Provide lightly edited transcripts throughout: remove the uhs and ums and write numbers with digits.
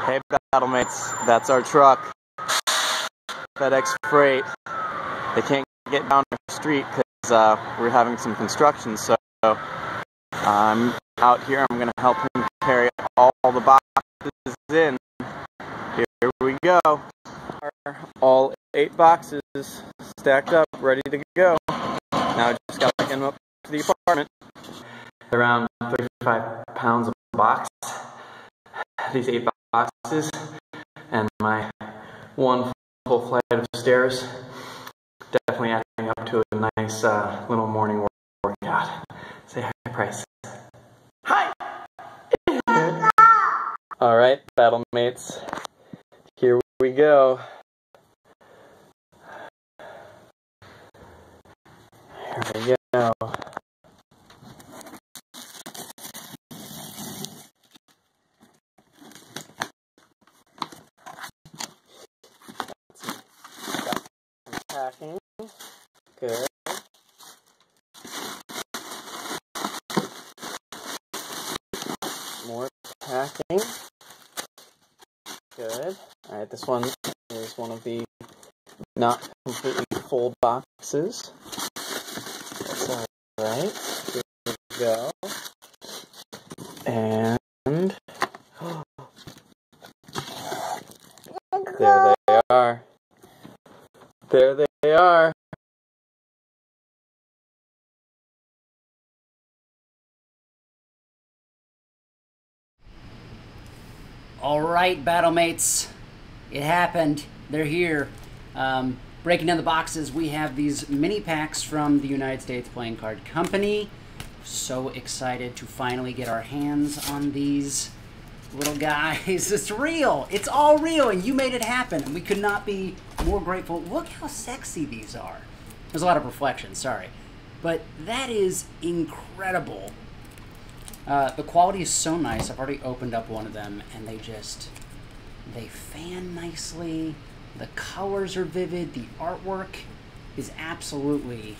Hey BattleMates, that's our truck. FedEx Freight. They can't get down the street because we're having some construction, so I'm out here. I'm going to help him carry all the boxes in. Here we go. All 8 boxes stacked up, ready to go. Now I just got to get them up to the apartment. Around 35 pounds a box. These 8 boxes and my one full flight of stairs. Definitely adding up to a nice little morning workout. Say hi, Price. Hi! Alright, BattleMates. Here we go. Here we go. Packing. Good. More packing. Good. Alright, this one is one of the not completely full boxes. That's alright. Here we go. And there they are. There they are. All right, BattleMates, it happened. They're here. Breaking down the boxes, we have these mini packs from the United States Playing Card Company. So excited to finally get our hands on these little guys. It's real. It's all real, and you made it happen. And we could not be more grateful. Look how sexy these are. There's a lot of reflection, sorry. But that is incredible. The quality is so nice. I've already opened up one of them, and they fan nicely. The colors are vivid. The artwork is absolutely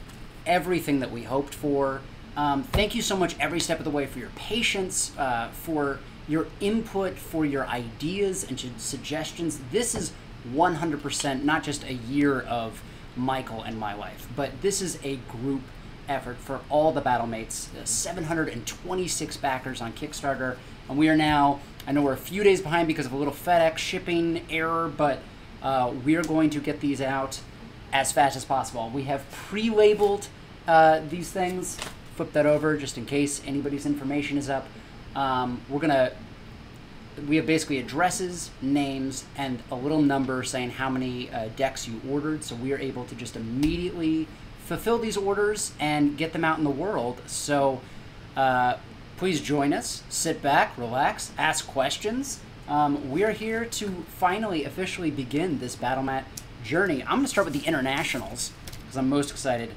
everything that we hoped for. Thank you so much every step of the way for your patience, for your input, for your ideas and suggestions. This is 100% not just a year of Michael and my life, but this is a group effort for all the BattleMates. 726 backers on Kickstarter, and we are now, I know we're a few days behind because of a little FedEx shipping error, but we are going to get these out as fast as possible. We have pre-labeled these things. Flip that over just in case anybody's information is up. We have basically addresses, names, and a little number saying how many decks you ordered, so we are able to just immediately fulfill these orders and get them out in the world. So please join us, sit back, relax, ask questions. We are here to finally officially begin this BattleMat journey. I'm going to start with the internationals because I'm most excited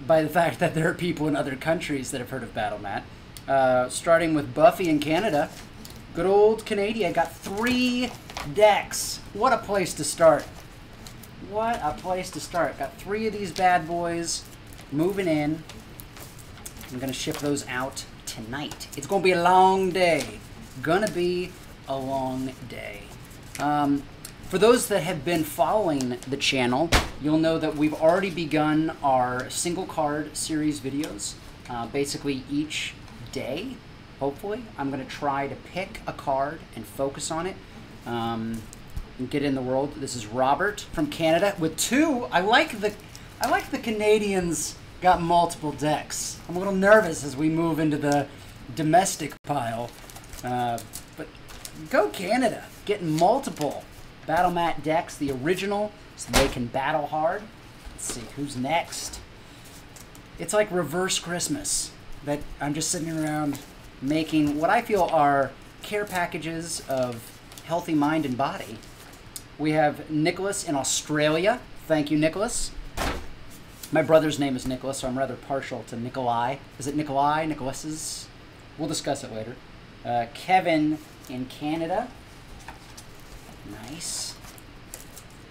by the fact that there are people in other countries that have heard of BattleMat. Starting with Buffy in Canada. Good old Canadian got 3 decks. What a place to start. What a place to start. Got 3 of these bad boys moving in. I'm going to ship those out tonight. It's going to be a long day. Gonna be a long day. For those that have been following the channel, you'll know that we've already begun our single card series videos. Basically each day, hopefully, I'm going to try to pick a card and focus on it and get it in the world. This is Robert from Canada with 2. I like the Canadians got multiple decks. I'm a little nervous as we move into the domestic pile, but go Canada, getting multiple BattleMat decks, the original, so they can battle hard. Let's see, who's next? It's like reverse Christmas, that I'm just sitting around making what I feel are care packages of healthy mind and body. We have Nicholas in Australia. Thank you, Nicholas. My brother's name is Nicholas, so I'm rather partial to Nikolai. Is it Nikolai? Nicholas's? We'll discuss it later. Kevin in Canada. Nice.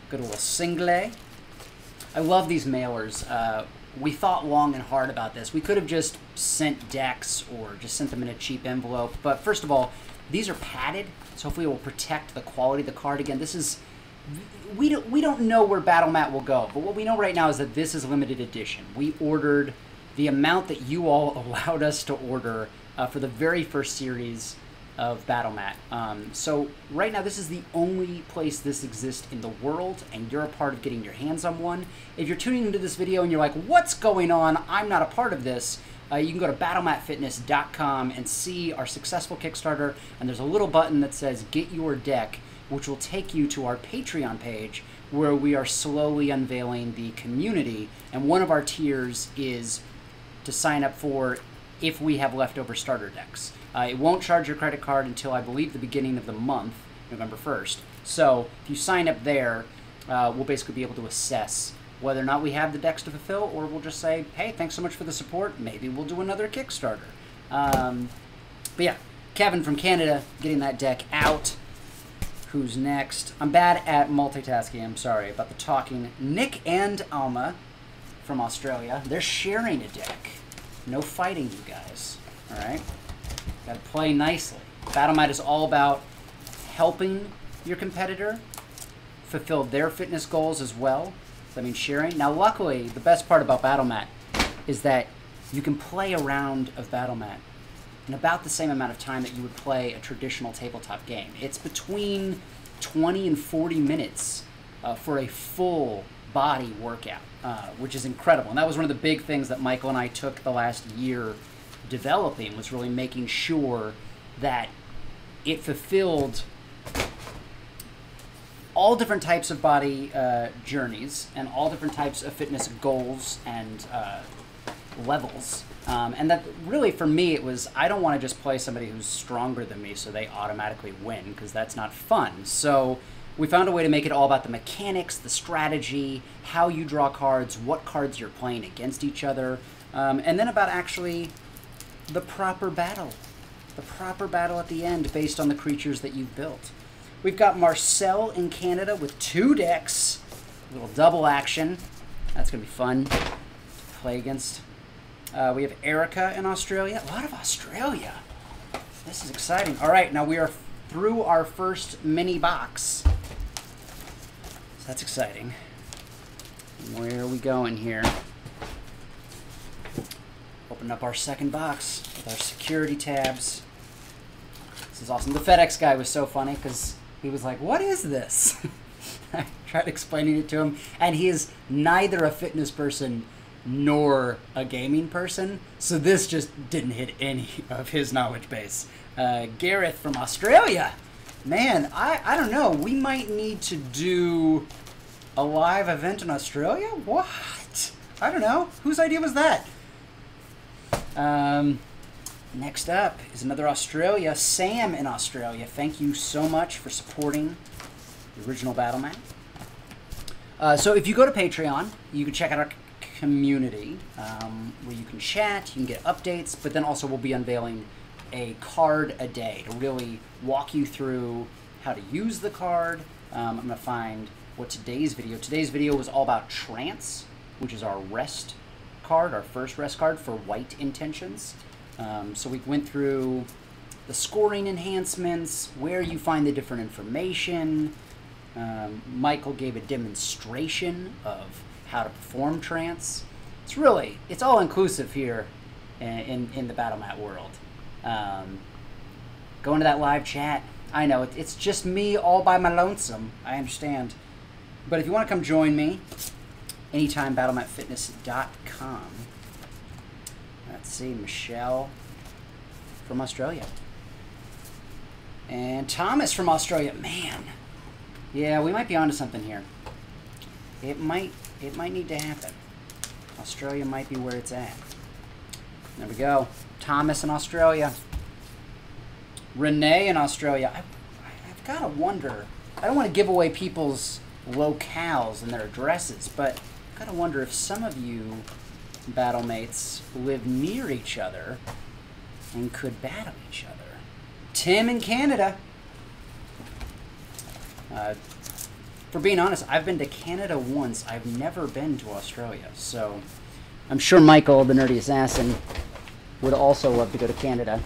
Good little Singley. I love these mailers. We thought long and hard about this. We could have just sent decks or just sent them in a cheap envelope. But first of all, These are padded, so hopefully it will protect the quality of the card. Again, this is, we don't know where BattleMat will go, but what we know right now is that this is limited edition. We ordered the amount that you all allowed us to order for the very first series of BattleMat. So right now, this is the only place this exists in the world, and you're a part of getting your hands on one. If you're tuning into this video and you're like, what's going on? I'm not a part of this. You can go to BattleMatFitness.com and see our successful Kickstarter, and there's a little button that says Get Your Deck, which will take you to our Patreon page where we are slowly unveiling the community, and one of our tiers is to sign up for if we have leftover starter decks. It won't charge your credit card until, I believe, the beginning of the month, November 1st. So if you sign up there, we'll basically be able to assess whether or not we have the decks to fulfill, or we'll just say, hey, thanks so much for the support. Maybe we'll do another Kickstarter. But yeah, Kevin from Canada getting that deck out. Who's next? I'm bad at multitasking. I'm sorry about the talking. Nick and Alma from Australia. They're sharing a deck. No fighting, you guys. All right? Got to play nicely. BattleMat is all about helping your competitor fulfill their fitness goals as well. So, I mean, sharing. Now, luckily, the best part about BattleMat is that you can play a round of BattleMat in about the same amount of time that you would play a traditional tabletop game. It's between 20 and 40 minutes for a full body workout, which is incredible. And that was one of the big things that Michael and I took the last year developing, was really making sure that it fulfilled all different types of body journeys and all different types of fitness goals and levels. And that really, for me, it was, I don't want to just play somebody who's stronger than me so they automatically win, because that's not fun. So we found a way to make it all about the mechanics, the strategy, how you draw cards, what cards you're playing against each other, and then about actually the proper battle. The proper battle at the end based on the creatures that you've built. We've got Marcel in Canada with 2 decks. A little double action. That's going to be fun to play against. We have Erica in Australia. A lot of Australia. This is exciting. All right, now we are through our first mini box. So that's exciting. Where are we going here? Open up our second box with our security tabs. This is awesome. The FedEx guy was so funny because he was like, what is this? I tried explaining it to him, and he is neither a fitness person nor a gaming person, so this just didn't hit any of his knowledge base. Gareth from Australia. Man, I don't know. We might need to do a live event in Australia? What? I don't know. Whose idea was that? Next up is another Australia. Sam in Australia. Thank you so much for supporting the original BattleMat. So if you go to Patreon, you can check out our community where you can chat, you can get updates, but then also we'll be unveiling a card a day to really walk you through how to use the card. I'm going to find what today's video was all about trance, which is our rest card, our first rest card for white intentions. So we went through the scoring enhancements, where you find the different information. Michael gave a demonstration of how to perform trance. It's all inclusive here in the BattleMat world. Go into that live chat. I know, it's just me all by my lonesome. I understand. But if you want to come join me, anytime, BattleMatFitness.com. Let's see, Michelle from Australia. And Thomas from Australia. Man, yeah, we might be onto something here. It might need to happen. Australia might be where it's at. There we go. Thomas in Australia. Renee in Australia. I've got to wonder. I don't want to give away people's locales and their addresses, but I've got to wonder if some of you battlemates live near each other and could battle each other. Tim in Canada. For being honest, I've been to Canada once. I've never been to Australia. So I'm sure Michael, the Nerdy Assassin, would also love to go to Canada.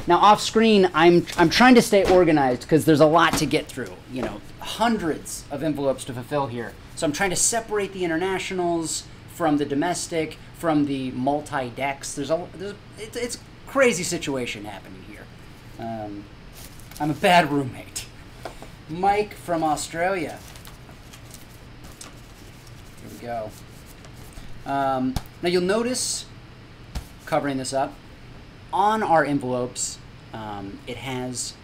Now off screen, I'm trying to stay organized because there's a lot to get through. You know, hundreds of envelopes to fulfill here. So I'm trying to separate the internationals from the domestic, from the multi-decks. It's a crazy situation happening here. I'm a bad roommate. Mike from Australia. Here we go. Now you'll notice, covering this up, on our envelopes, it has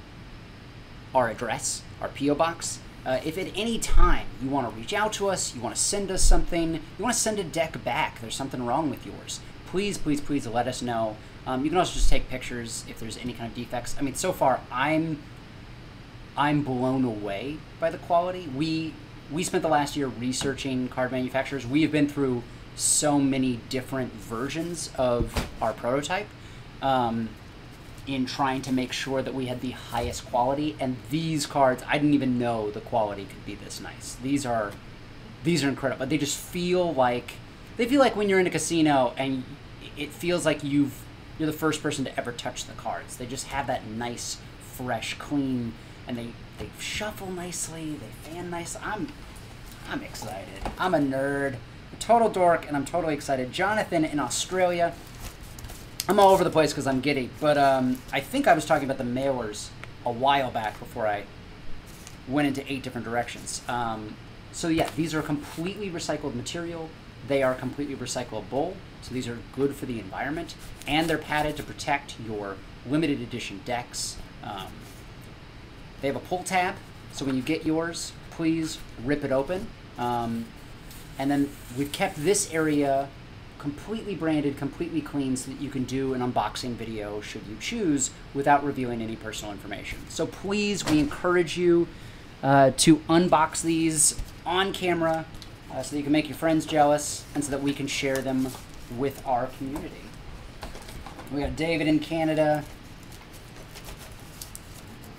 our address, our P.O. box. If at any time you want to reach out to us, you want to send us something, you want to send a deck back, there's something wrong with yours, please, please, please let us know. You can also just take pictures if there's any kind of defects. I mean, so far, I'm blown away by the quality. We spent the last year researching card manufacturers. We have been through so many different versions of our prototype in trying to make sure that we had the highest quality. And these cards, I didn't even know the quality could be this nice. These are incredible. They just feel like when you're in a casino and it feels like you're the first person to ever touch the cards. They just have that nice, fresh, clean, and they shuffle nicely, they fan nice. I'm excited. I'm a nerd, a total dork, and I'm totally excited. Jonathan in Australia. I'm all over the place because I'm giddy, but I think I was talking about the mailers a while back before I went into 8 different directions. So yeah, these are completely recycled material. They are completely recyclable, so these are good for the environment, and they're padded to protect your limited edition decks. They have a pull tab, so when you get yours, please rip it open. And then we've kept this area completely branded, completely clean, so that you can do an unboxing video should you choose without revealing any personal information. So please, we encourage you to unbox these on camera so that you can make your friends jealous and so that we can share them with our community. We got David in Canada.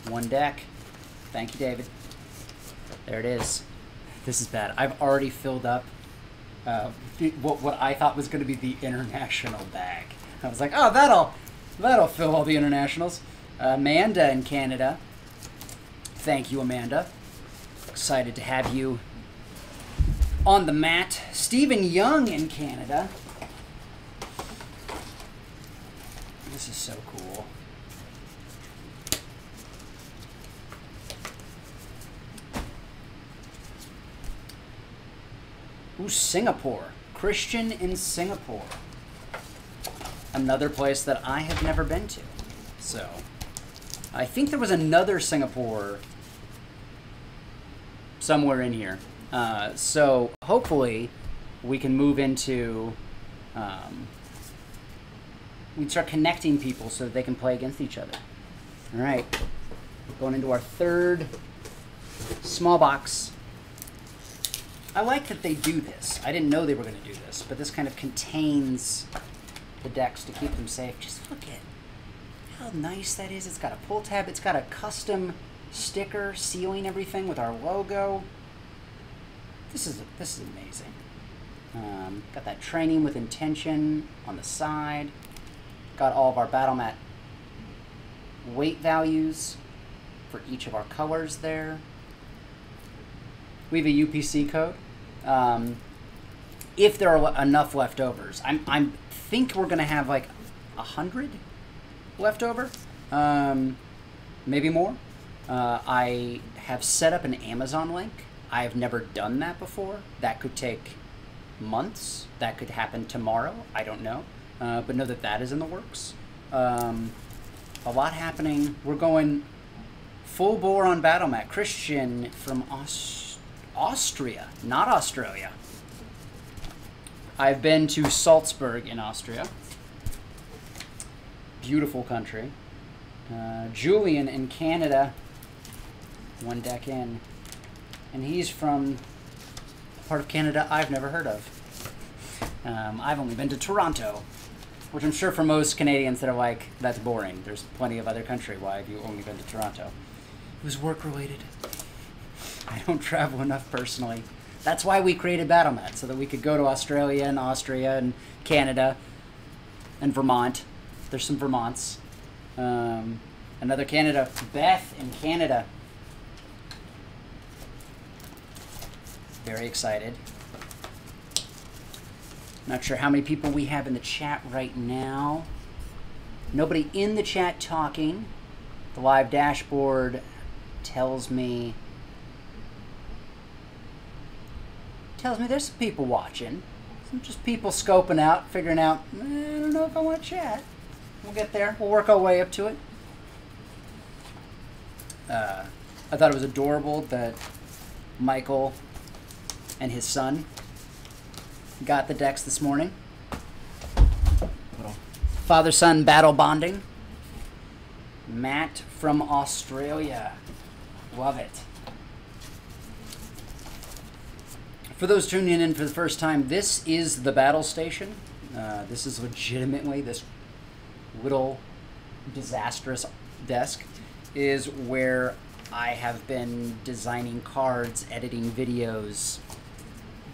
1 deck. Thank you, David. There it is. This is bad. I've already filled up what I thought was going to be the international bag. I was like, oh, that'll fill all the internationals. Amanda in Canada. Thank you, Amanda. Excited to have you on the mat. Stephen Young in Canada. This is so cool. Ooh, Singapore. Christian in Singapore. Another place that I have never been to. So, I think there was another Singapore somewhere in here. So, hopefully, we can move into... we start connecting people so that they can play against each other. All right. Going into our 3rd small box. I like that they do this. I didn't know they were going to do this, but this kind of contains the decks to keep them safe. Just look at how nice that is. It's got a pull tab. It's got a custom sticker sealing everything with our logo. This is amazing. Got that training with intention on the side. Got all of our BattleMat weight values for each of our colors there. We have a UPC code. If there are enough leftovers, I think we're gonna have like 100 left over, maybe more. I have set up an Amazon link. I have never done that before. That could take months. That could happen tomorrow. I don't know, but know that that is in the works. A lot happening. We're going full bore on BattleMat. Christian from Austria, not Australia. I've been to Salzburg in Austria. Beautiful country. Julian in Canada. 1 deck in. And he's from a part of Canada I've never heard of. I've only been to Toronto, which I'm sure for most Canadians that are like, that's boring. There's plenty of other country. Why have you only been to Toronto? It was work-related. I don't travel enough personally. That's why we created BattleMat, so that we could go to Australia and Austria and Canada and Vermont. There's some Vermonts. Another Canada. Beth in Canada. Very excited. Not sure how many people we have in the chat right now. Nobody in the chat talking. The live dashboard tells me there's some people watching. Some just people scoping out, figuring out, I don't know if I want to chat. We'll get there. We'll work our way up to it. I thought it was adorable that Michael and his son got the decks this morning. Little father-son battle bonding. Matt from Australia. Love it. For those tuning in for the first time, this is the battle station. This is legitimately, this little disastrous desk is where I have been designing cards, editing videos,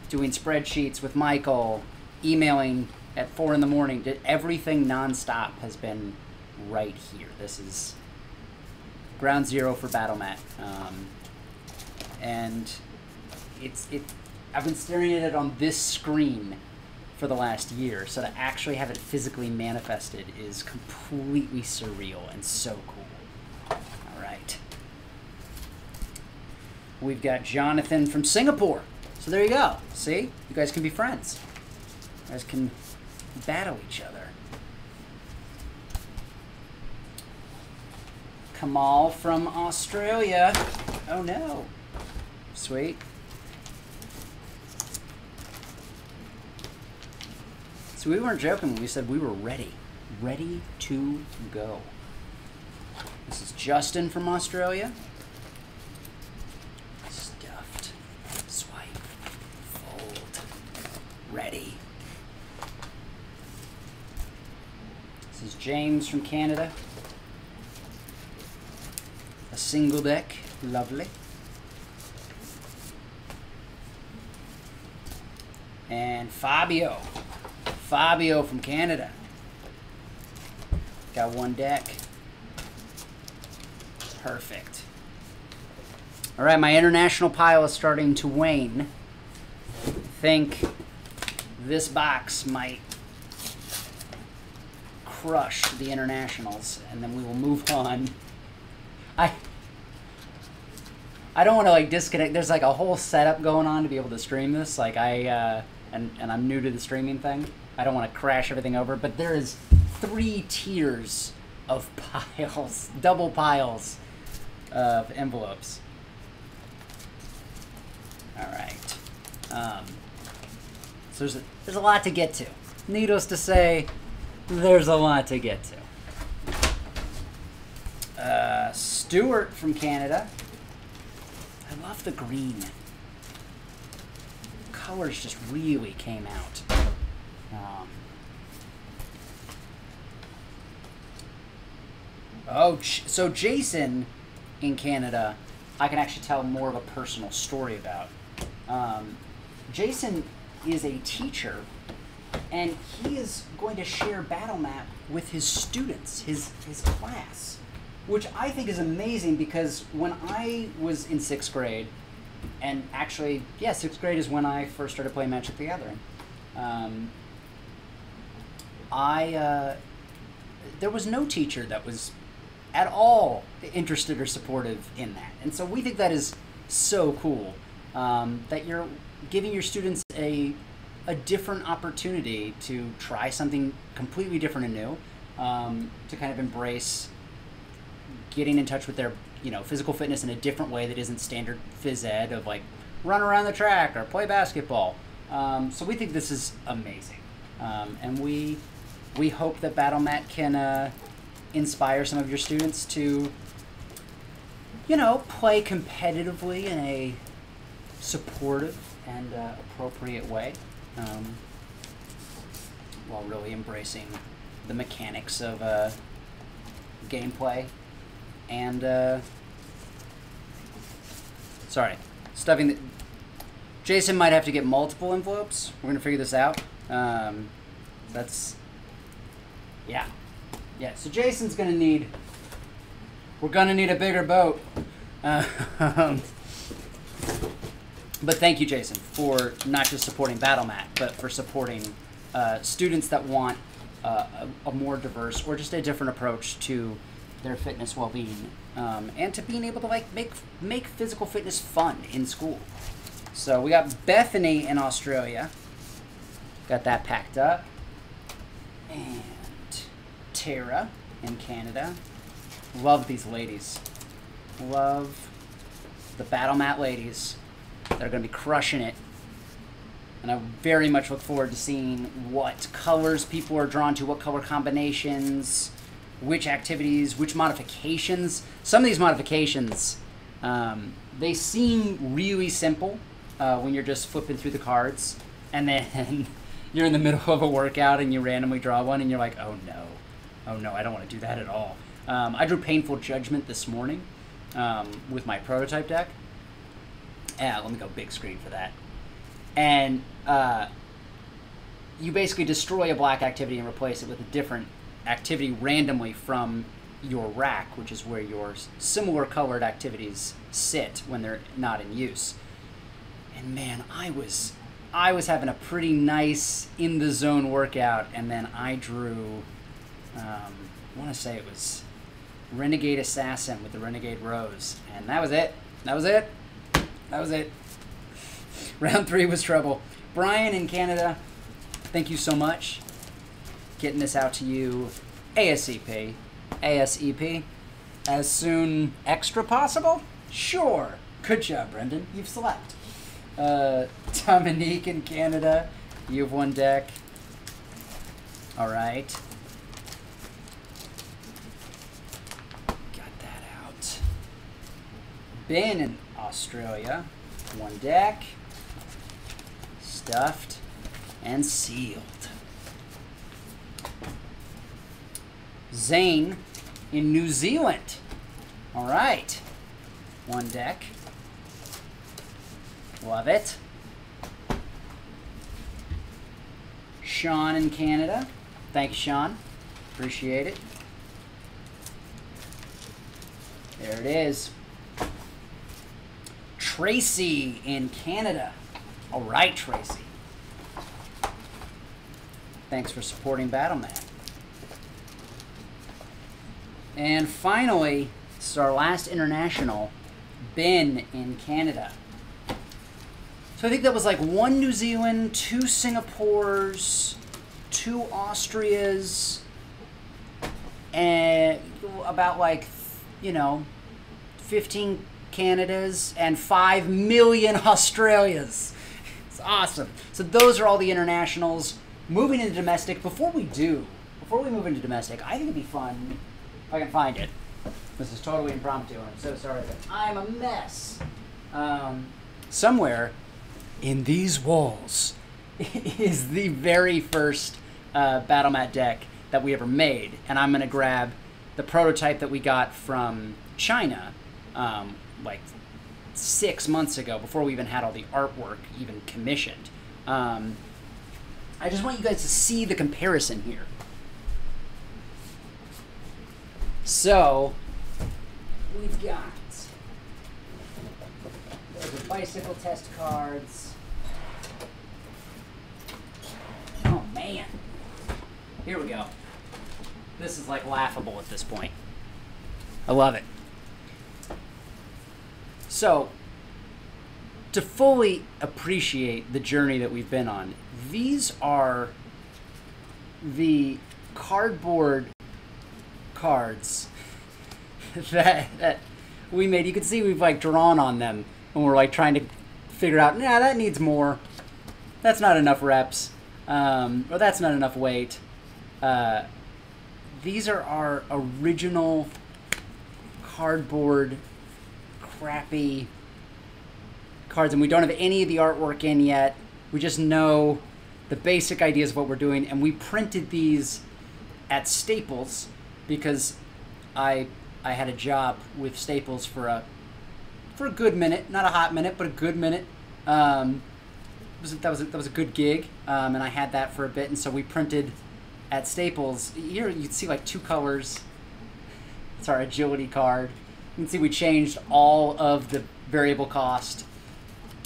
doing spreadsheets with Michael, emailing at 4 in the morning. Everything nonstop has been right here. This is ground zero for BattleMat. And I've been staring at it on this screen for the last year, so to actually have it physically manifested is completely surreal and so cool. All right. We've got Jonathan from Singapore. So there you go. See? You guys can be friends. You guys can battle each other. Kamal from Australia. Oh no. Sweet. So we weren't joking when we said we were ready. Ready to go. This is Justin from Australia. Stuffed. Swipe. Fold. Ready. This is James from Canada. A single deck. Lovely. And Fabio. Fabio from Canada. Got one deck. Perfect. All right, my international pile is starting to wane. I think this box might crush the internationals, and then we will move on. I don't want to like disconnect. There's like a whole setup going on to be able to stream this. Like and I'm new to the streaming thing. I don't want to crash everything over, but there is 3 tiers of piles, double piles of envelopes. All right. So there's a lot to get to. Needless to say, there's a lot to get to. Stuart from Canada. I love the green. Colors just really came out. So Jason in Canada, I can actually tell more of a personal story about. Jason is a teacher, and he is going to share BattleMat with his students, his class, which I think is amazing because when I was in 6th grade, and actually, yeah, 6th grade is when I first started playing Magic the Gathering. There was no teacher that was at all interested or supportive in that. And so we think that is so cool, that you're giving your students a different opportunity to try something completely different and new, to kind of embrace getting in touch with their physical fitness in a different way that isn't standard phys ed of like run around the track or play basketball. So we think this is amazing. And we hope that BattleMat can inspire some of your students to, play competitively in a supportive and appropriate way, while really embracing the mechanics of gameplay and stuffing the... Jason might have to get multiple envelopes. We're gonna figure this out. Yeah. Yeah, so Jason's going to need... We're going to need a bigger boat. But thank you, Jason, for not just supporting BattleMat, but for supporting students that want a more diverse or just a different approach to their fitness well-being, and to being able to like make physical fitness fun in school. So we got Bethany in Australia. Got that packed up. And Tara in Canada. Love these ladies. Love the BattleMat ladies. They're going to be crushing it. And I very much look forward to seeing what colors people are drawn to, what color combinations, which activities, which modifications. Some of these modifications, they seem really simple when you're just flipping through the cards. And then you're in the middle of a workout and you randomly draw one and you're like, oh no, I don't want to do that at all. I drew Painful Judgment this morning with my prototype deck. Yeah, let me go big screen for that. And you basically destroy a black activity and replace it with a different activity randomly from your rack, which is where your similar colored activities sit when they're not in use. And man, I was having a pretty nice in the zone workout, and then I drew, I want to say it was Renegade Assassin with the Renegade Rose, and that was it. That was it. Round 3 was trouble. Brian in Canada, thank you so much. Getting this out to you ASAP. ASAP. As soon extra possible? Sure. Good job, Brendan. You've slept. Dominique in Canada, you have one deck. All right. Got that out. Ben in Australia, one deck. Stuffed and sealed. Zane in New Zealand. All right. One deck. Love it. Sean in Canada. Thank you, Sean. Appreciate it. There it is. Tracy in Canada. All right, Tracy. Thanks for supporting BattleMat. And finally, this is our last international, Ben in Canada. So I think that was like 1 New Zealand, 2 Singapores, 2 Austrias, and about like, 15 Canadas and 5 million Australias. It's awesome. So those are all the internationals. Moving into domestic, before we move into domestic, I think it'd be fun if I can find it. This is totally impromptu, and I'm so sorry, but I'm a mess. Somewhere in these walls is the very first BattleMat deck that we ever made, and I'm going to grab the prototype that we got from China like 6 months ago, before we even had all the artwork even commissioned. I just want you guys to see the comparison here. So, we've got the bicycle test cards. Oh man. Here we go. This is like laughable at this point. I love it. So, to fully appreciate the journey that we've been on, these are the cardboard cards that we made. You can see we've like drawn on them when we're like trying to figure out, nah, that needs more. That's not enough reps. Or that's not enough weight. These are our original cardboard crappy cards, and we don't have any of the artwork in yet. We just know the basic ideas of what we're doing, and we printed these at Staples because I had a job with Staples for a good minute, not a hot minute, but a good minute. That was a good gig, and I had that for a bit, and so we printed at Staples, here you can see like 2 colors. It's our agility card. You can see we changed all of the variable cost.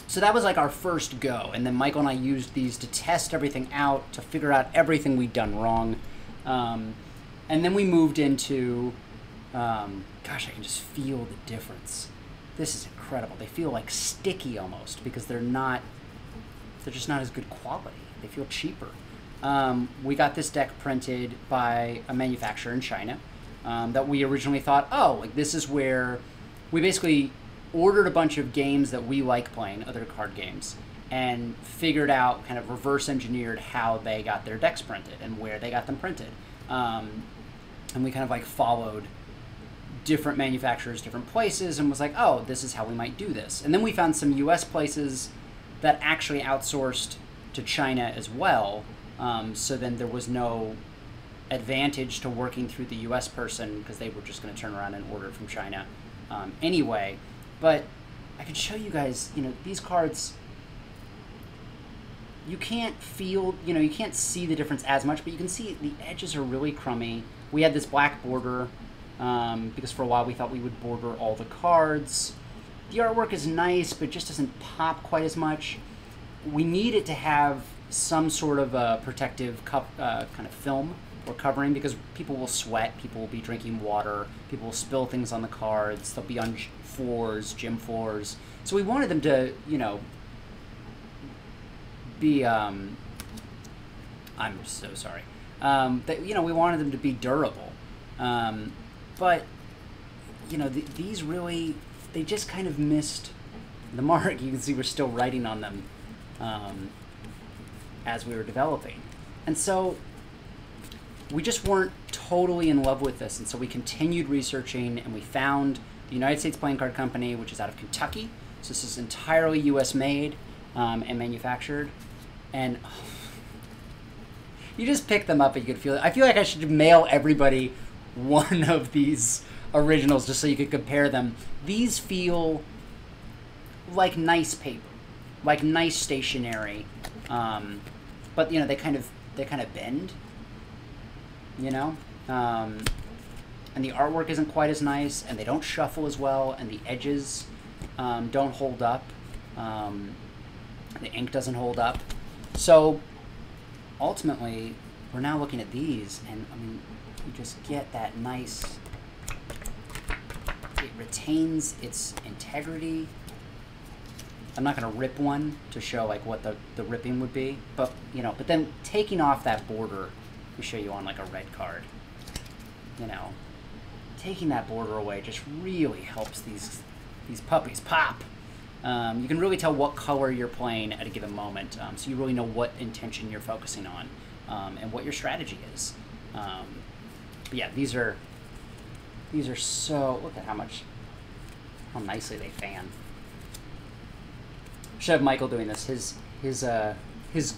So that was like our first go. And then Michael and I used these to test everything out, to figure out everything we'd done wrong. And then we moved into, gosh, I can just feel the difference. This is incredible. They feel like sticky almost because they're just not as good quality. They feel cheaper. We got this deck printed by a manufacturer in China that we originally thought, oh, like this is where we basically ordered a bunch of games that we like playing, other card games, and figured out, kind of reverse engineered how they got their decks printed and where they got them printed. And we kind of like followed different manufacturers, different places, and was like, oh, this is how we might do this. And then we found some US places that actually outsourced to China as well. So then there was no advantage to working through the US person because they were just going to turn around and order it from China anyway. But I could show you guys, you know, these cards, you can't feel, you know, you can't see the difference as much, but you can see the edges are really crummy. We had this black border because for a while we thought we would border all the cards. The artwork is nice, but just doesn't pop quite as much. We need it to have some sort of a protective kind of film or covering because people will sweat, people will be drinking water, people will spill things on the cards, they'll be on floors, gym floors. So we wanted them to, you know, be, I'm so sorry. That, you know, we wanted them to be durable. But, you know, these really, they just kind of missed the mark. You can see we're still writing on them as we were developing. And so we just weren't totally in love with this. And so we continued researching and we found the United States Playing Card Company, which is out of Kentucky. So this is entirely US made and manufactured. And you just pick them up and you could feel it. I feel like I should mail everybody one of these originals just so you could compare them. These feel like nice paper, like nice stationery, but you know they kind of bend, you know, and the artwork isn't quite as nice, and they don't shuffle as well, and the edges don't hold up, the ink doesn't hold up. So ultimately, we're now looking at these, and I mean, you just get that nice. It retains its integrity. I'm not going to rip one to show like what the ripping would be, but you know, but then taking off that border, we show you on like a red card, you know, taking that border away just really helps these puppies pop. You can really tell what color you're playing at a given moment, so you really know what intention you're focusing on and what your strategy is. But yeah, these are so, look at how nicely they fan. Should have Michael doing this. His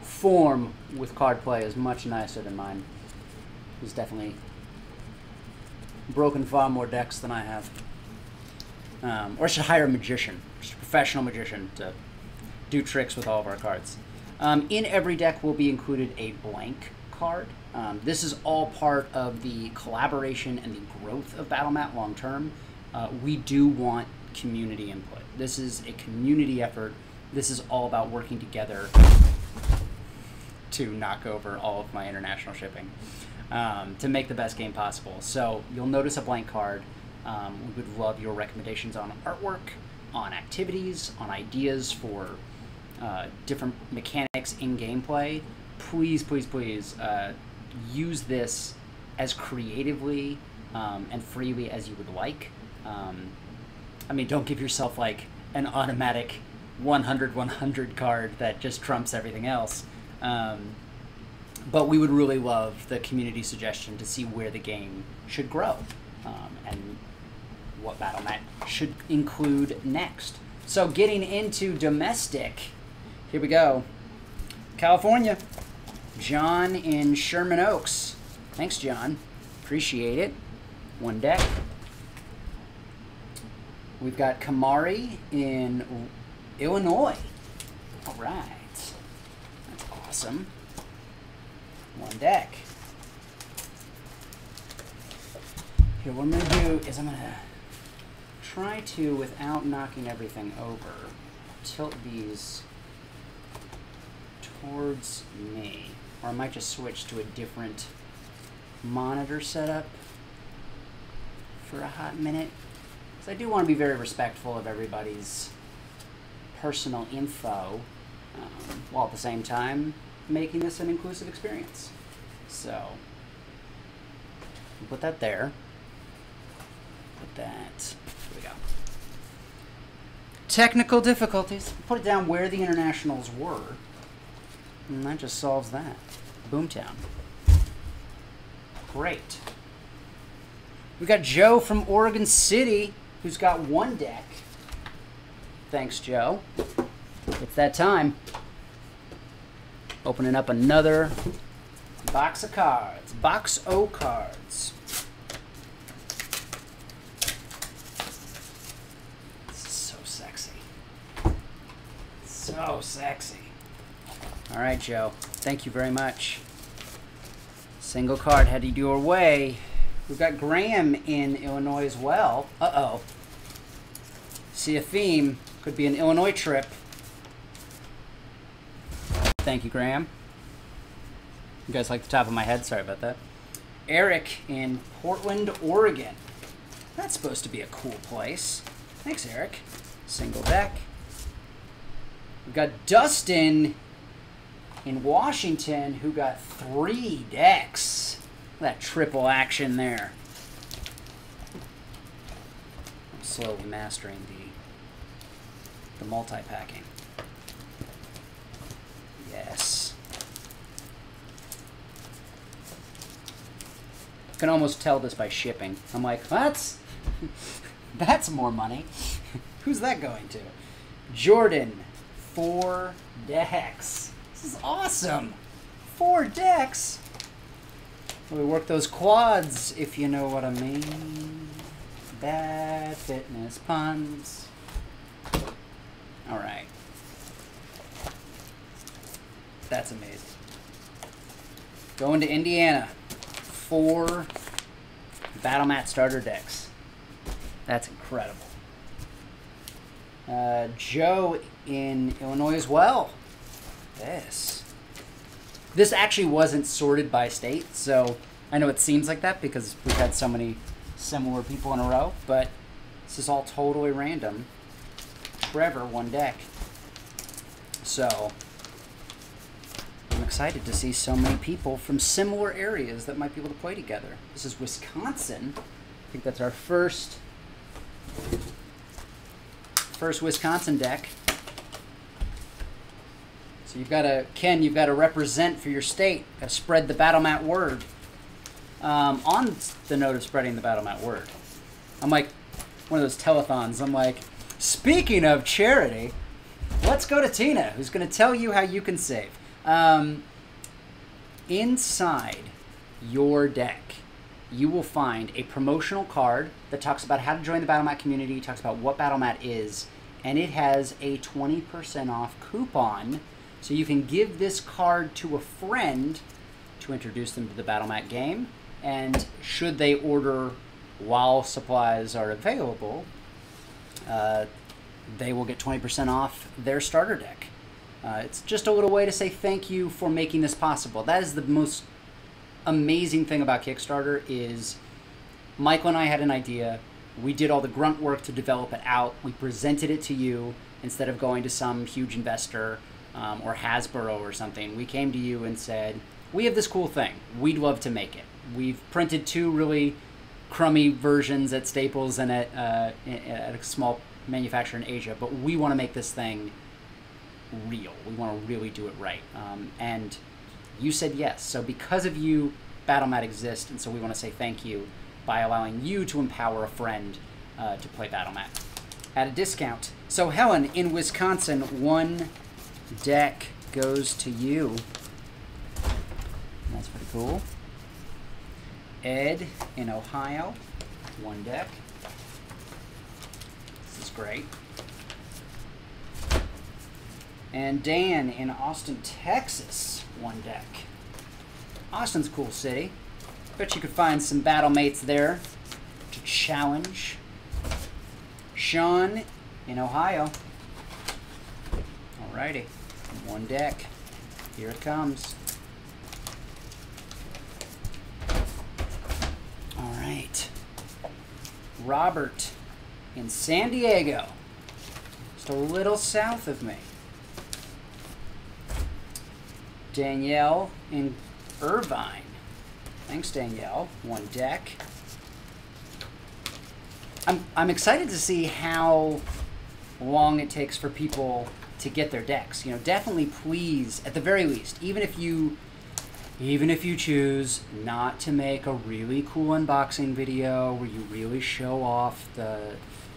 form with card play is much nicer than mine. He's definitely broken far more decks than I have. Or I should hire a magician, just a professional magician to do tricks with all of our cards. In every deck will be included a blank card. This is all part of the collaboration and the growth of BattleMat long term. We do want community input. This is a community effort. This is all about working together to knock over all of my international shipping to make the best game possible. So you'll notice a blank card. We would love your recommendations on artwork, on activities, on ideas for different mechanics in gameplay. Please, please, please use this as creatively and freely as you would like. I mean, don't give yourself like an automatic 100-100 card that just trumps everything else. But we would really love the community suggestion to see where the game should grow and what BattleMat should include next. So getting into domestic, here we go. California. John in Sherman Oaks. Thanks, John. Appreciate it. One deck. We've got Kamari in Illinois. All right. That's awesome. one deck. Here, what I'm going to do is I'm going to try to, without knocking everything over, tilt these towards me. Or I might just switch to a different monitor setup for a hot minute. Because I do want to be very respectful of everybody's personal info, while at the same time making this an inclusive experience. So, put that there. Put that, here we go. Technical difficulties. Put it down where the internationals were. And that just solves that. Boomtown. Great. We got Joe from Oregon City, who's got one deck. Thanks, Joe. It's that time. Opening up another box of cards. Box O cards. This is so sexy. So sexy. All right, Joe. Thank you very much. Single card headed your way. We've got Graham in Illinois as well. Uh-oh. See a theme. Could be an Illinois trip. Thank you, Graham. You guys like the top of my head? Sorry about that. Eric in Portland, Oregon. That's supposed to be a cool place. Thanks, Eric. Single deck. We've got Dustin in Washington, who got 3 decks. That triple action there. I'm slowly mastering the multi-packing. Yes. I can almost tell this by shipping. I'm like, that's more money. Who's that going to? Jordan, 4 decks. This is awesome. 4 decks. We work those quads, if you know what I mean. Bad fitness puns. All right. That's amazing. Going to Indiana. 4 BattleMat starter decks. That's incredible. Joe in Illinois as well. This actually wasn't sorted by state, so I know it seems like that because we've had so many similar people in a row, but this is all totally random. Trevor, 1 deck. So I'm excited to see so many people from similar areas that might be able to play together. This is Wisconsin. I think that's our first Wisconsin deck. So you've got to, Ken, you've got to represent for your state. Got to spread the BattleMat word. On the note of spreading the BattleMat word, I'm like one of those telethons. I'm like, speaking of charity, let's go to Tina, who's going to tell you how you can save. Inside your deck, you will find a promotional card that talks about how to join the BattleMat community, talks about what BattleMat is, and it has a 20% off coupon. So you can give this card to a friend to introduce them to the BattleMat game, and should they order while supplies are available, they will get 20% off their starter deck. It's just a little way to say thank you for making this possible. That is the most amazing thing about Kickstarter is Michael and I had an idea. We did all the grunt work to develop it out. We presented it to you instead of going to some huge investor or Hasbro or something. We came to you and said, we have this cool thing. We'd love to make it. We've printed 2 really crummy versions at Staples and at a small manufacturer in Asia, but we want to make this thing real. We want to really do it right. And you said yes. So because of you, BattleMat exists, and so we want to say thank you by allowing you to empower a friend to play BattleMat at a discount. So Helen in Wisconsin, 1 deck goes to you. That's pretty cool. Ed in Ohio, 1 deck. This is great. And Dan in Austin, Texas, 1 deck. Austin's a cool city. Bet you could find some battlemates there to challenge. Sean in Ohio. Alrighty. One deck. Here it comes. Alright. Robert in San Diego. Just a little south of me. Danielle in Irvine. Thanks, Danielle. One deck. I'm excited to see how long it takes for people to get their decks. You know, definitely please, at the very least, even if you choose not to make a really cool unboxing video where you really show off the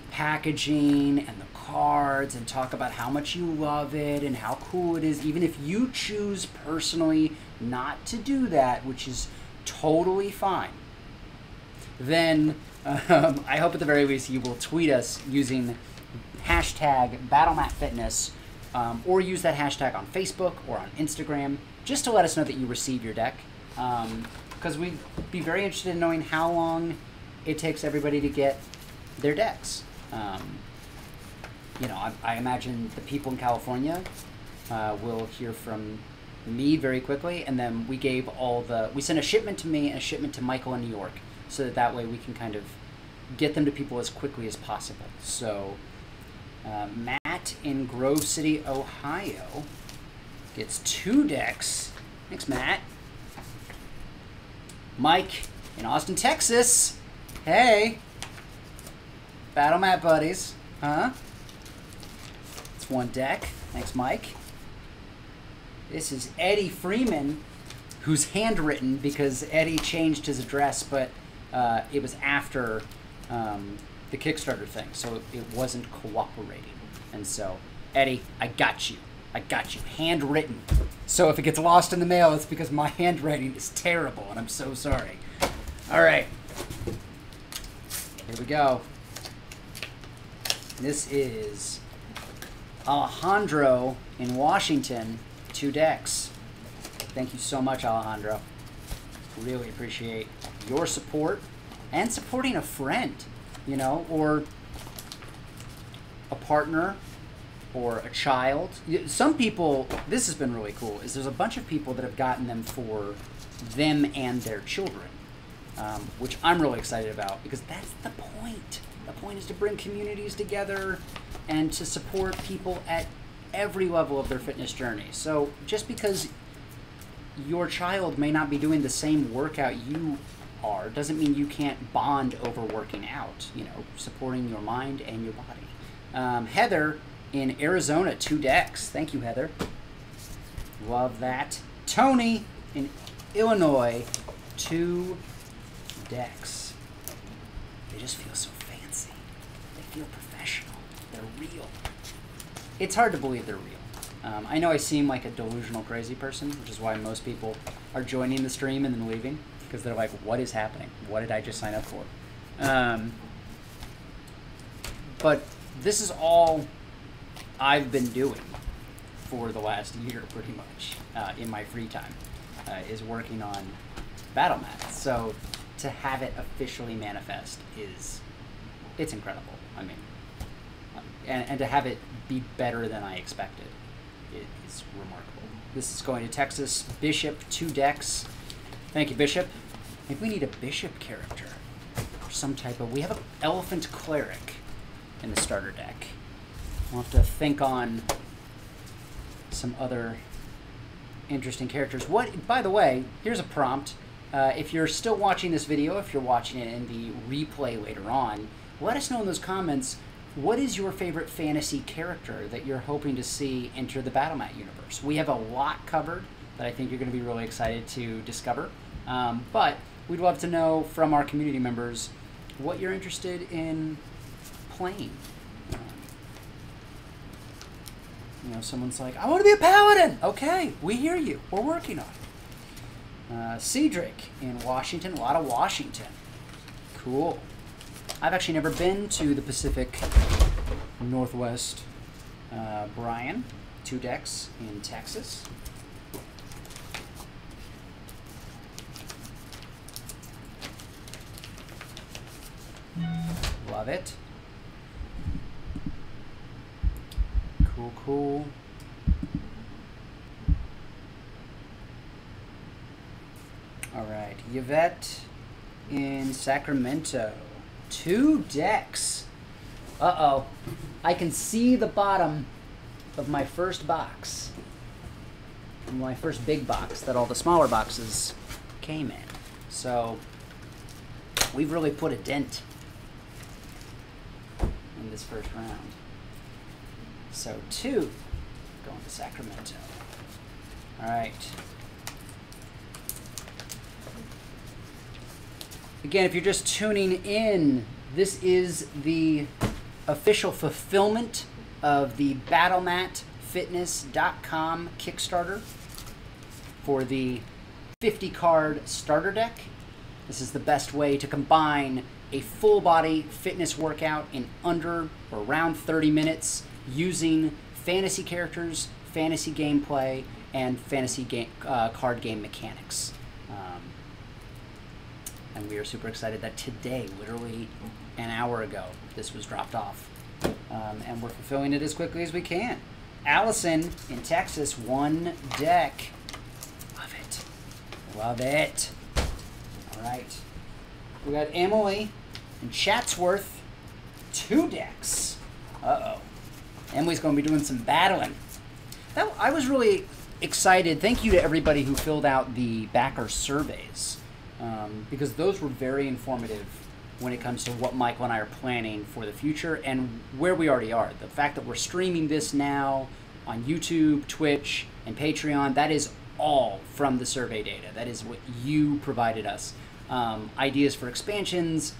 packaging and the cards and talk about how much you love it and how cool it is, even if you choose personally not to do that, which is totally fine, then I hope at the very least you will tweet us using hashtag BattleMatFitness, or use that hashtag on Facebook or on Instagram, just to let us know that you receive your deck, because we'd be very interested in knowing how long it takes everybody to get their decks. You know, I imagine the people in California will hear from me very quickly, and then we sent a shipment to me and a shipment to Michael in New York, so that way we can kind of get them to people as quickly as possible. So Matt in Grove City, Ohio gets 2 decks. Thanks, Matt. Mike in Austin, Texas. Hey. BattleMat buddies. Huh? It's 1 deck. Thanks, Mike. This is Eddie Freeman, who's handwritten because Eddie changed his address, but it was after the Kickstarter thing, so it wasn't cooperating. And so, Eddie, I got you. I got you. Handwritten. So if it gets lost in the mail, it's because my handwriting is terrible, and I'm so sorry. All right. Here we go. This is Alejandro in Washington. 2 decks. Thank you so much, Alejandro. Really appreciate your support and supporting a friend, you know, or a partner or a child. Some people, this has been really cool, is there's a bunch of people that have gotten them for them and their children, which I'm really excited about, because that's the point. The point is to bring communities together and to support people at every level of their fitness journey. So just because your child may not be doing the same workout you are doesn't mean you can't bond over working out, you know, supporting your mind and your body. Heather in Arizona, 2 decks. Thank you, Heather. Love that. Tony in Illinois, 2 decks. They just feel so fancy. They feel professional. They're real. It's hard to believe they're real. I know I seem like a delusional crazy person, which is why most people are joining the stream and then leaving, because they're like, what is happening? What did I just sign up for? But this is all I've been doing for the last year, pretty much, in my free time, is working on BattleMat. So to have it officially manifest it's incredible. I mean, and to have it be better than I expected, it is remarkable. This is going to Texas. Bishop, 2 decks. Thank you, Bishop. I think we need a Bishop character, or some type of. We have an Elephant Cleric in the starter deck. We'll have to think on some other interesting characters. By the way, here's a prompt. If you're still watching this video, if you're watching it in the replay later on, let us know in those comments, what is your favorite fantasy character that you're hoping to see enter the BattleMat universe? We have a lot covered that I think you're going to be really excited to discover. But we'd love to know from our community members what you're interested in playing. You know, someone's like, I want to be a paladin. Okay, we hear you. We're working on it. Cedric in Washington. A lot of Washington. Cool. I've actually never been to the Pacific Northwest. Brian, 2 decks in Texas. Love it. Cool, cool. All right, Yvette in Sacramento. 2 decks. Uh-oh. I can see the bottom of my first box. My first big box that all the smaller boxes came in. So we've really put a dent in this first round. So 2 going to Sacramento. All right. Again, if you're just tuning in, this is the official fulfillment of the BattleMatFitness.com Kickstarter for the 50-card starter deck. This is the best way to combine a full-body fitness workout in under or around 30 minutes using fantasy characters, fantasy gameplay, and fantasy card game mechanics. And we are super excited that today, literally an hour ago, this was dropped off. And we're fulfilling it as quickly as we can. Allison in Texas, 1 deck. Love it. Love it. All right. We got Emily in Chatsworth, 2 decks. Uh-oh. Emily's going to be doing some battling. I was really excited. Thank you to everybody who filled out the backer surveys. Because those were very informative when it comes to what Michael and I are planning for the future and where we already are. The fact that we're streaming this now on YouTube, Twitch, and Patreon, that is all from the survey data. That is what you provided us. Ideas for expansions,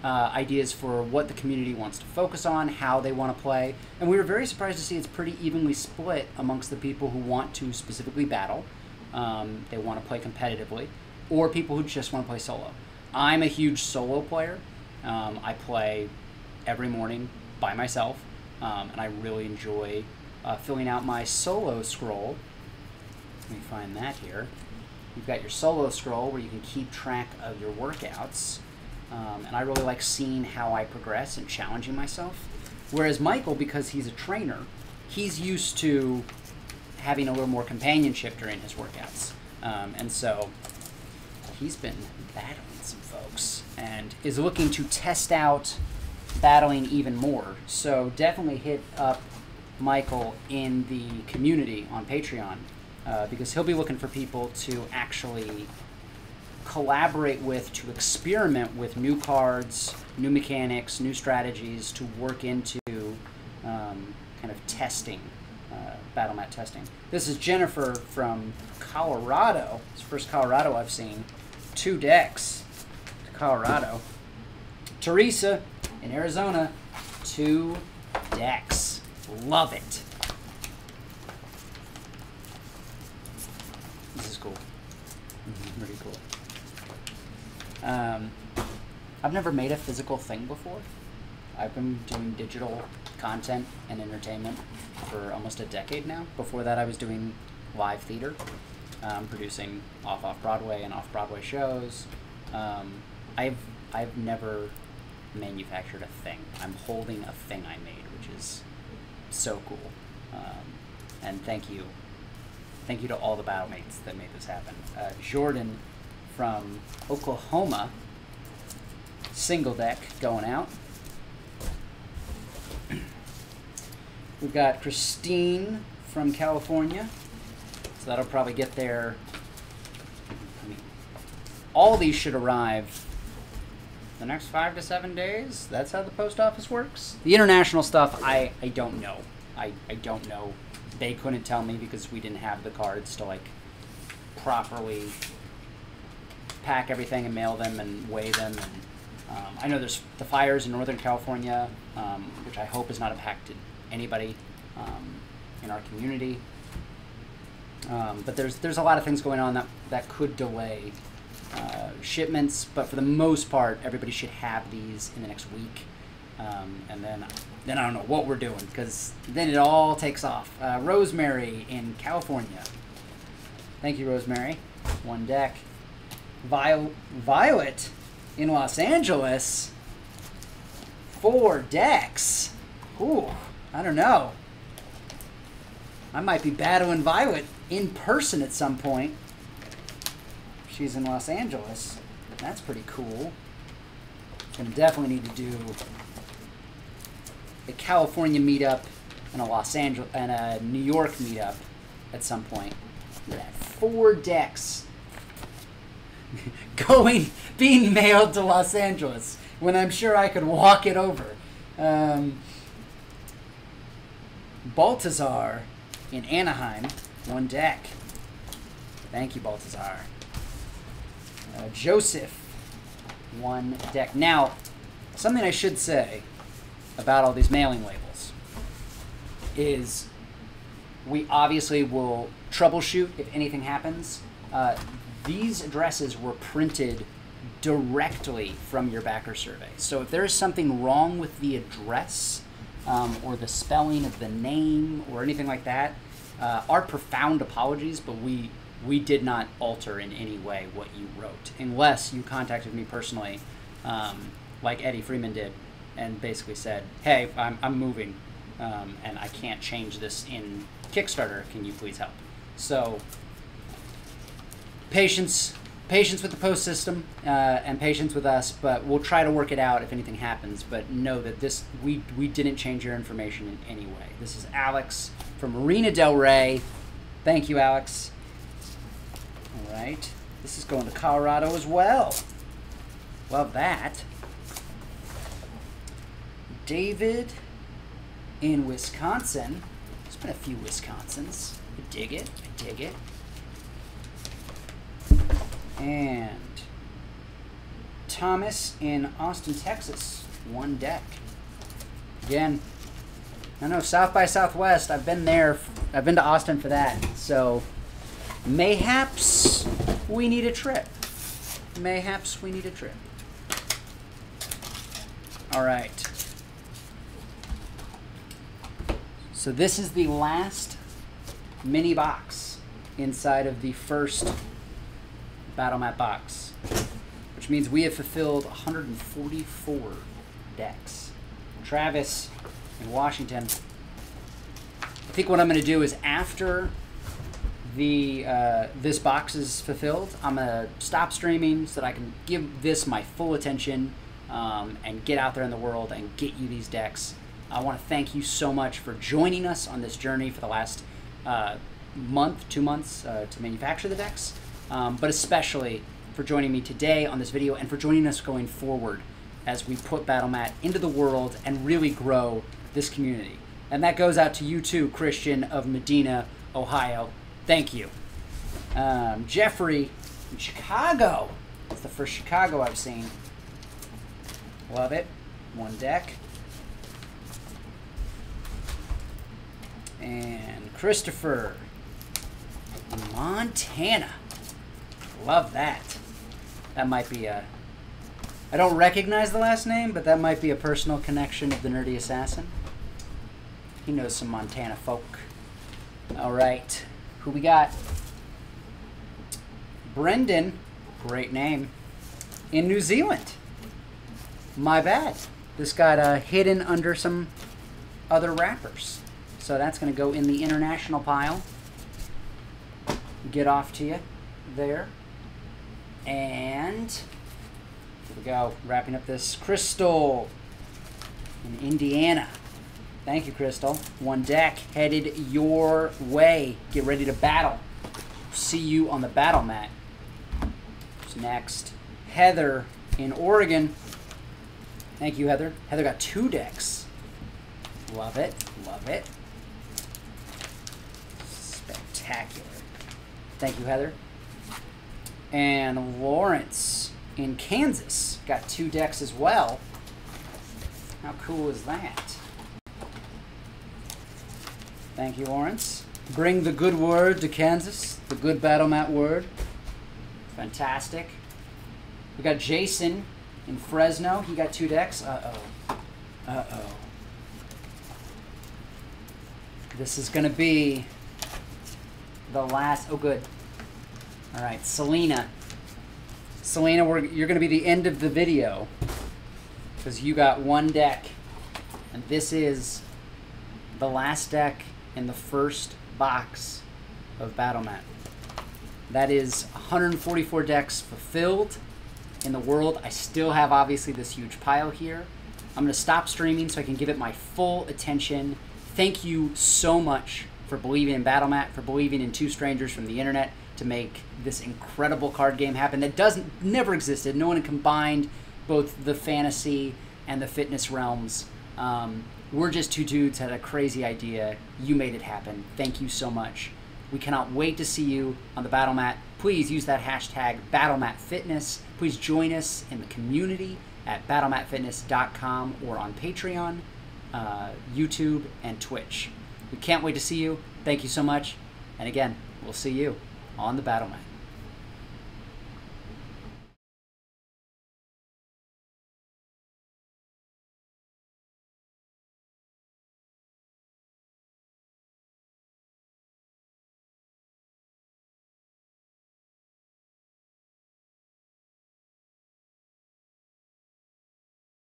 ideas for what the community wants to focus on, how they want to play. And we were very surprised to see it's pretty evenly split amongst the people who want to specifically battle. They want to play competitively, or people who just want to play solo. I'm a huge solo player. I play every morning by myself, and I really enjoy filling out my solo scroll. Let me find that here. You've got your solo scroll where you can keep track of your workouts, and I really like seeing how I progress and challenging myself. Whereas Michael, because he's a trainer, he's used to having a little more companionship during his workouts, and so he's been battling some folks and is looking to test out battling even more. So definitely hit up Michael in the community on Patreon because he'll be looking for people to actually collaborate with, to experiment with new cards, new mechanics, new strategies to work into kind of testing, BattleMat testing. This is Jennifer from Colorado. It's the first Colorado I've seen. 2 decks to Colorado. Teresa in Arizona, 2 decks. Love it. This is cool. Pretty cool. I've never made a physical thing before. I've been doing digital content and entertainment for almost a decade now. Before that, I was doing live theater. Producing off-Broadway and off-Broadway shows. I've never manufactured a thing. I'm holding a thing I made, which is so cool. And thank you to all the BattleMates that made this happen. Jordan from Oklahoma, single deck going out. We've got Christine from California. So that'll probably get there. I mean, all these should arrive the next 5 to 7 days. That's how the post office works. The international stuff, I don't know. I don't know. They couldn't tell me because we didn't have the cards to like properly pack everything and mail them and weigh them. And I know there's the fires in Northern California, which I hope has not impacted anybody in our community. But there's a lot of things going on that could delay shipments, but for the most part, everybody should have these in the next week. And then I don't know what we're doing, because then it all takes off. Rosemary in California. Thank you, Rosemary. 1 deck. Violet in Los Angeles. 4 decks. Ooh, I don't know. I might be battling Violet in person at some point. She's in Los Angeles. That's pretty cool. Gonna definitely need to do a California meetup and a Los Angeles and a New York meetup at some point. Look at that, 4 decks being mailed to Los Angeles when I'm sure I could walk it over. Baltazar in Anaheim, 1 deck. Thank you, Baltazar. Joseph, 1 deck. Now, something I should say about all these mailing labels is we obviously will troubleshoot if anything happens. These addresses were printed directly from your backer survey. So if there is something wrong with the address or the spelling of the name or anything like that, our profound apologies, but we did not alter in any way what you wrote, unless you contacted me personally, like Eddie Freeman did, and basically said, hey, I'm moving, and I can't change this in Kickstarter. Can you please help? So patience with the post system and patience with us, but we'll try to work it out if anything happens. But know that this we didn't change your information in any way. This is Alex from Marina Del Rey. Thank you, Alex. All right, this is going to Colorado as well. Love that. David in Wisconsin. There's been a few Wisconsins. I dig it. I dig it. And Thomas in Austin, Texas. 1 deck. Again, I know South by Southwest. I've been there. I've been to Austin for that. So mayhaps we need a trip. Mayhaps we need a trip. All right. So this is the last mini box inside of the first BattleMat box, which means we have fulfilled 144 decks. Travis in Washington. I think what I'm going to do is after the this box is fulfilled, I'm going to stop streaming so that I can give this my full attention and get out there in the world and get you these decks. I want to thank you so much for joining us on this journey for the last month, 2 months to manufacture the decks, but especially for joining me today on this video and for joining us going forward as we put BattleMat into the world and really grow this community. And that goes out to you too, Christian of Medina, Ohio. Thank you. Jeffrey in Chicago. That's the first Chicago I've seen. Love it. 1 deck. And Christopher in Montana. Love that. That might be a... I don't recognize the last name, but that might be a personal connection of the Nerdy Assassin. He knows some Montana folk. All right. Who we got? Brendan. Great name. In New Zealand. My bad. This got hidden under some other wrappers. So that's going to go in the international pile. Get off to you there. And here we go. Wrapping up this Crystal in Indiana. Thank you, Crystal. 1 deck headed your way. Get ready to battle. See you on the BattleMat. Who's next? Heather in Oregon. Thank you, Heather. Heather got 2 decks. Love it. Love it. Spectacular. Thank you, Heather. And Lawrence in Kansas got 2 decks as well. How cool is that? Thank you, Lawrence. Bring the good word to Kansas, the good BattleMat word. Fantastic. We got Jason in Fresno. He got 2 decks. Uh-oh. Uh-oh. This is going to be the last... Oh, good. All right, Selena. Selena, you're going to be the end of the video. because you got one deck, and this is the last deck in the first box of BattleMat. That is 144 decks fulfilled in the world. I still have obviously this huge pile here. I'm going to stop streaming so I can give it my full attention. Thank you so much for believing in BattleMat, for believing in two strangers from the internet to make this incredible card game happen that never existed. No one combined both the fantasy and the fitness realms. We're just two dudes had a crazy idea. You made it happen. Thank you so much. We cannot wait to see you on the BattleMat. Please use that hashtag BattleMatFitness. Please join us in the community at BattleMatFitness.com or on Patreon, YouTube, and Twitch. We can't wait to see you. Thank you so much. And again, we'll see you on the BattleMat.